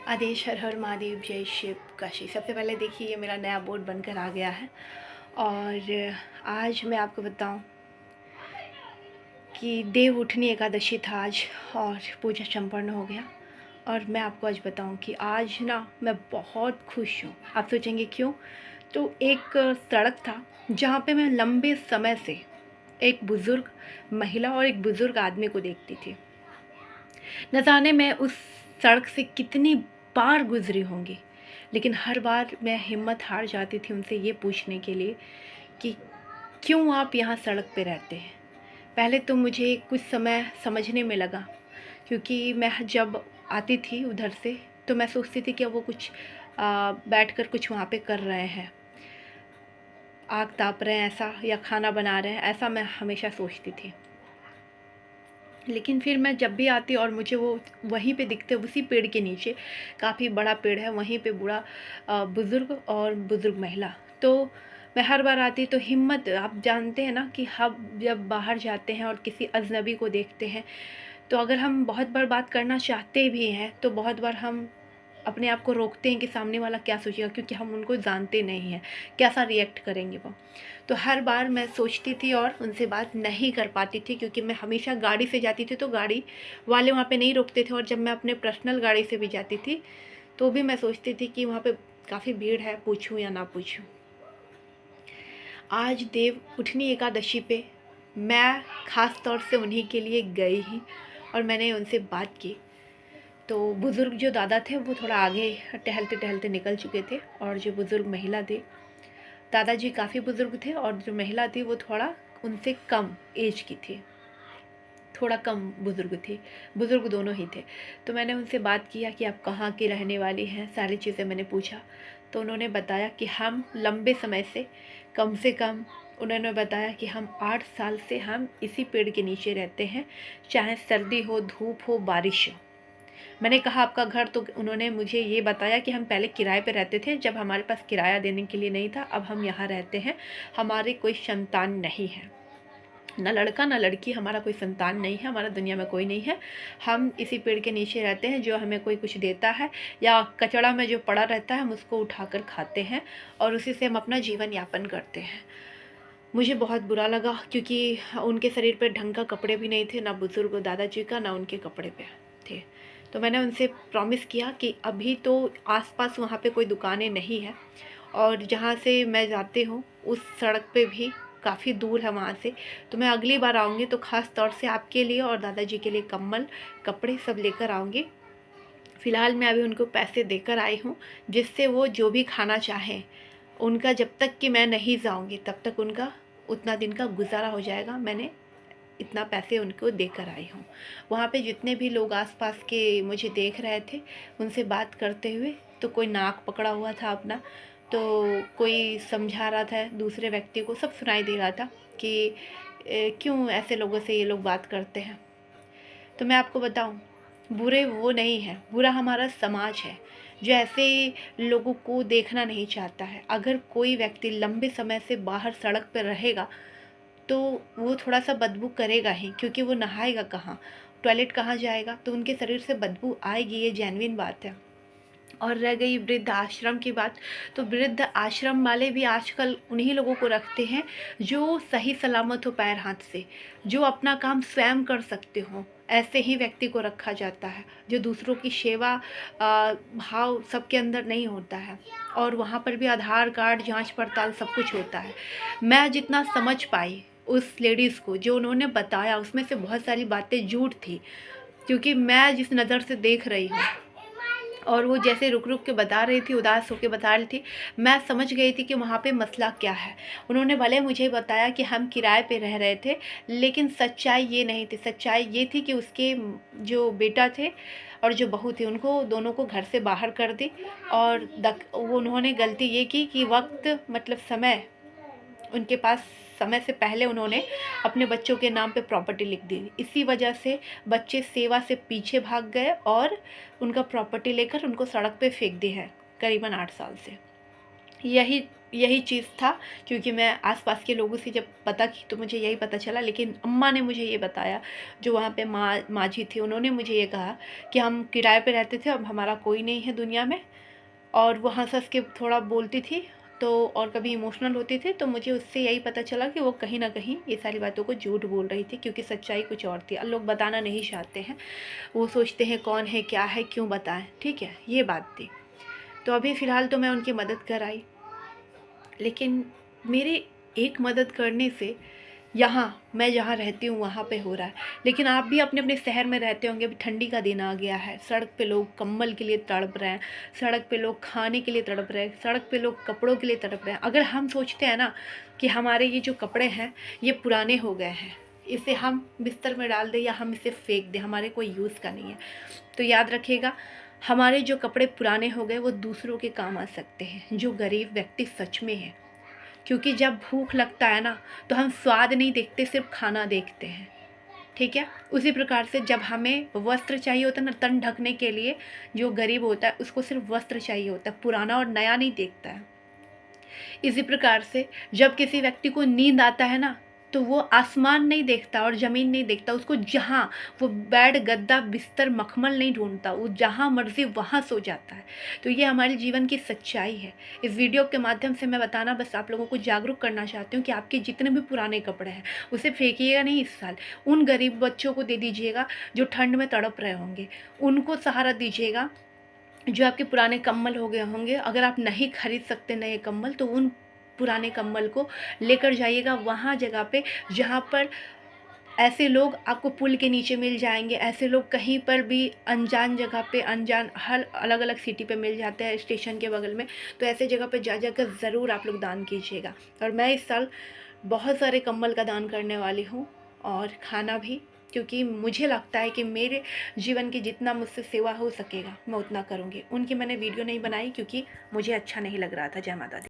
आदेश हर हर महादेव जय शिव काशी। सबसे पहले देखिए ये मेरा नया बोर्ड बनकर आ गया है और आज मैं आपको बताऊं कि देव उठनी एकादशी था आज और पूजा संपन्न हो गया। और मैं आपको आज बताऊं कि आज ना मैं बहुत खुश हूँ। आप सोचेंगे क्यों? तो एक सड़क था जहाँ पे मैं लंबे समय से एक बुज़ुर्ग महिला और एक बुज़ुर्ग आदमी को देखती थी। न जाने मैं उस सड़क से कितनी बार गुजरी होंगी, लेकिन हर बार मैं हिम्मत हार जाती थी उनसे ये पूछने के लिए कि क्यों आप यहाँ सड़क पे रहते हैं। पहले तो मुझे कुछ समय समझने में लगा, क्योंकि मैं जब आती थी उधर से तो मैं सोचती थी कि वो कुछ बैठकर कुछ वहाँ पे कर रहे हैं, आग ताप रहे हैं ऐसा, या खाना बना रहे हैं ऐसा, मैं हमेशा सोचती थी। लेकिन फिर मैं जब भी आती और मुझे वो वहीं पे दिखते, उसी पेड़ के नीचे, काफ़ी बड़ा पेड़ है, वहीं पे बूढ़ा बुज़ुर्ग और बुज़ुर्ग महिला। तो मैं हर बार आती तो हिम्मत, आप जानते हैं ना कि हम जब बाहर जाते हैं और किसी अजनबी को देखते हैं तो अगर हम बहुत बार बात करना चाहते भी हैं तो बहुत बार हम अपने आप को रोकते हैं कि सामने वाला क्या सोचेगा, क्योंकि हम उनको जानते नहीं हैं, कैसा रिएक्ट करेंगे वो। तो हर बार मैं सोचती थी और उनसे बात नहीं कर पाती थी, क्योंकि मैं हमेशा गाड़ी से जाती थी तो गाड़ी वाले वहाँ पे नहीं रोकते थे, और जब मैं अपने पर्सनल गाड़ी से भी जाती थी तो भी मैं सोचती थी कि वहाँ पे काफ़ी भीड़ है, पूछूँ या ना पूछूँ। आज देव उठनी एकादशी पे मैं ख़ास तौर से उन्हीं के लिए गई ही और मैंने उनसे बात की। तो बुज़ुर्ग जो दादा थे वो थोड़ा आगे टहलते टहलते निकल चुके थे, और जो बुज़ुर्ग महिला थी, दादाजी काफ़ी बुज़ुर्ग थे और जो महिला थी वो थोड़ा उनसे कम एज की थी, थोड़ा कम बुज़ुर्ग थी, बुज़ुर्ग दोनों ही थे। तो मैंने उनसे बात किया कि आप कहाँ की रहने वाली हैं, सारी चीज़ें मैंने पूछा। तो उन्होंने बताया कि हम लंबे समय से कम उन्होंने बताया कि हम 8 साल से हम इसी पेड़ के नीचे रहते हैं, चाहे सर्दी हो, धूप हो, बारिश हो। मैंने कहा आपका घर? तो उन्होंने मुझे ये बताया कि हम पहले किराए पे रहते थे, जब हमारे पास किराया देने के लिए नहीं था, अब हम यहाँ रहते हैं। हमारी कोई संतान नहीं है, ना लड़का ना लड़की, हमारा कोई संतान नहीं है, हमारा दुनिया में कोई नहीं है। हम इसी पेड़ के नीचे रहते हैं, जो हमें कोई कुछ देता है या कचड़ा में जो पड़ा रहता है हम उसको उठाकर खाते हैं और उसी से हम अपना जीवन यापन करते हैं। मुझे बहुत बुरा लगा, क्योंकि उनके शरीर पे ढंग का कपड़े भी नहीं थे, ना बुज़ुर्ग दादाजी का ना उनके कपड़े पे थे। तो मैंने उनसे प्रॉमिस किया कि अभी तो आसपास वहाँ पे कोई दुकानें नहीं है, और जहाँ से मैं जाती हूँ उस सड़क पे भी काफ़ी दूर है वहाँ से। तो मैं अगली बार आऊँगी तो ख़ास तौर से आपके लिए और दादाजी के लिए कंबल, कपड़े सब लेकर आऊँगी। फ़िलहाल मैं अभी उनको पैसे देकर आई हूँ, जिससे वो जो भी खाना चाहें, उनका जब तक कि मैं नहीं जाऊँगी तब तक उनका उतना दिन का गुज़ारा हो जाएगा। मैंने इतना पैसे उनको देकर आई हूँ। वहाँ पे जितने भी लोग आस-पास के मुझे देख रहे थे, उनसे बात करते हुए, तो कोई नाक पकड़ा हुआ था अपना, तो कोई समझा रहा था दूसरे व्यक्ति को, सब सुनाई दे रहा था कि क्यों ऐसे लोगों से ये लोग बात करते हैं। तो मैं आपको बताऊँ, बुरे वो नहीं हैं, बुरा हमारा समाज है, जो ऐसे लोगों को देखना नहीं चाहता है। अगर कोई व्यक्ति लंबे समय से बाहर सड़क पर रहेगा तो वो थोड़ा-सा बदबू करेगा ही, क्योंकि वो नहाएगा कहाँ? टॉयलेट कहाँ जाएगा? तो उनके शरीर से बदबू आएगी, ये जेन्युइन बात है। और रह गई वृद्ध आश्रम की बात, तो वृद्ध आश्रम वाले भी आजकल उन्हीं लोगों को रखते हैं जो सही सलामत हो पैर हाथ से, जो अपना काम स्वयं कर सकते हों, ऐसे ही व्यक्ति को रखा जाता है, जो दूसरों की सेवा भाव सबके अंदर नहीं होता है। और वहाँ पर भी आधार कार्ड, जांच पड़ताल सब कुछ होता है। मैं जितना समझ पाई उस लेडीज़ को जो उन्होंने बताया, उसमें से बहुत सारी बातें झूठ थी, क्योंकि मैं जिस नज़र से देख रही हूँ और वो जैसे रुक-रुक के बता रही थी, उदास होके बता रही थी, मैं समझ गई थी कि वहाँ पे मसला क्या है। उन्होंने भले मुझे बताया कि हम किराए पे रह रहे थे, लेकिन सच्चाई ये नहीं थी। सच्चाई ये थी कि उसके जो बेटा थे और जो बहू थी, उनको दोनों को घर से बाहर कर दी, और वो उन्होंने गलती ये की कि वक़्त मतलब समय, उनके पास समय से पहले उन्होंने अपने बच्चों के नाम पे प्रॉपर्टी लिख दी। इसी वजह से बच्चे सेवा से पीछे भाग गए और उनका प्रॉपर्टी लेकर उनको सड़क पे फेंक दी है, करीबन 8 साल से। यही यही चीज़ था, क्योंकि मैं आसपास के लोगों से जब पता की तो मुझे यही पता चला। लेकिन अम्मा ने मुझे ये बताया, जो वहाँ पे माँ जी थी, उन्होंने मुझे ये कहा कि हम किराए पे रहते थे, अब हमारा कोई नहीं है दुनिया में। और वो हँस-हँस के थोड़ा बोलती थी, तो और कभी इमोशनल होती थी, तो मुझे उससे यही पता चला कि वो कहीं न कहीं ये सारी बातों को झूठ बोल रही थी, क्योंकि सच्चाई कुछ और थी। लोग बताना नहीं चाहते हैं, वो सोचते हैं कौन है, क्या है, क्यों बताएँ, ठीक है? ये बात थी। तो अभी फ़िलहाल तो मैं उनकी मदद कर आई, लेकिन मेरे एक मदद करने से यहाँ मैं जहाँ रहती हूँ वहाँ पे हो रहा है। लेकिन आप भी अपने अपने शहर में रहते होंगे, अभी ठंडी का दिन आ गया है, सड़क पे लोग कंबल के लिए तड़प रहे हैं, सड़क पे लोग खाने के लिए तड़प रहे हैं, सड़क पे लोग कपड़ों के लिए तड़प रहे हैं। अगर हम सोचते हैं ना कि हमारे ये जो कपड़े हैं ये पुराने हो गए हैं, इसे हम बिस्तर में डाल दें या हम इसे फेंक दें, हमारे कोई यूज़ का नहीं है, तो याद रखिएगा, हमारे जो कपड़े पुराने हो गए वो दूसरों के काम आ सकते हैं, जो गरीब व्यक्ति सच में है। क्योंकि जब भूख लगता है ना, तो हम स्वाद नहीं देखते, सिर्फ खाना देखते हैं, ठीक है? उसी प्रकार से जब हमें वस्त्र चाहिए होता है ना तन ढकने के लिए, जो गरीब होता है उसको सिर्फ वस्त्र चाहिए होता है, पुराना और नया नहीं देखता है। इसी प्रकार से जब किसी व्यक्ति को नींद आता है ना, तो वो आसमान नहीं देखता और ज़मीन नहीं देखता, उसको जहाँ वो बेड, गद्दा, बिस्तर, मखमल नहीं ढूँढता, वो जहाँ मर्ज़ी वहाँ सो जाता है। तो ये हमारे जीवन की सच्चाई है। इस वीडियो के माध्यम से मैं बताना बस आप लोगों को जागरूक करना चाहती हूँ कि आपके जितने भी पुराने कपड़े हैं, उसे फेंकिएगा नहीं इस साल। उन गरीब बच्चों को दे दीजिएगा जो ठंड में तड़प रहे होंगे, उनको सहारा दीजिएगा। जो आपके पुराने कंबल हो गए होंगे, अगर आप नहीं खरीद सकते नए कंबल, तो उन पुराने कंबल को लेकर जाइएगा वहाँ जगह पे जहाँ पर ऐसे लोग आपको पुल के नीचे मिल जाएँगे, ऐसे लोग कहीं पर भी अनजान जगह पे, अनजान हर अलग-अलग सिटी पे मिल जाते हैं, स्टेशन के बगल में। तो ऐसे जगह पे जा कर ज़रूर आप लोग दान कीजिएगा। और मैं इस साल बहुत सारे कंबल का दान करने वाली हूँ, और खाना भी, क्योंकि मुझे लगता है कि मेरे जीवन की जितना मुझसे सेवा हो सकेगा मैं उतना करूँगी। उनकी मैंने वीडियो नहीं बनाई क्योंकि मुझे अच्छा नहीं लग रहा था। जय माता दी।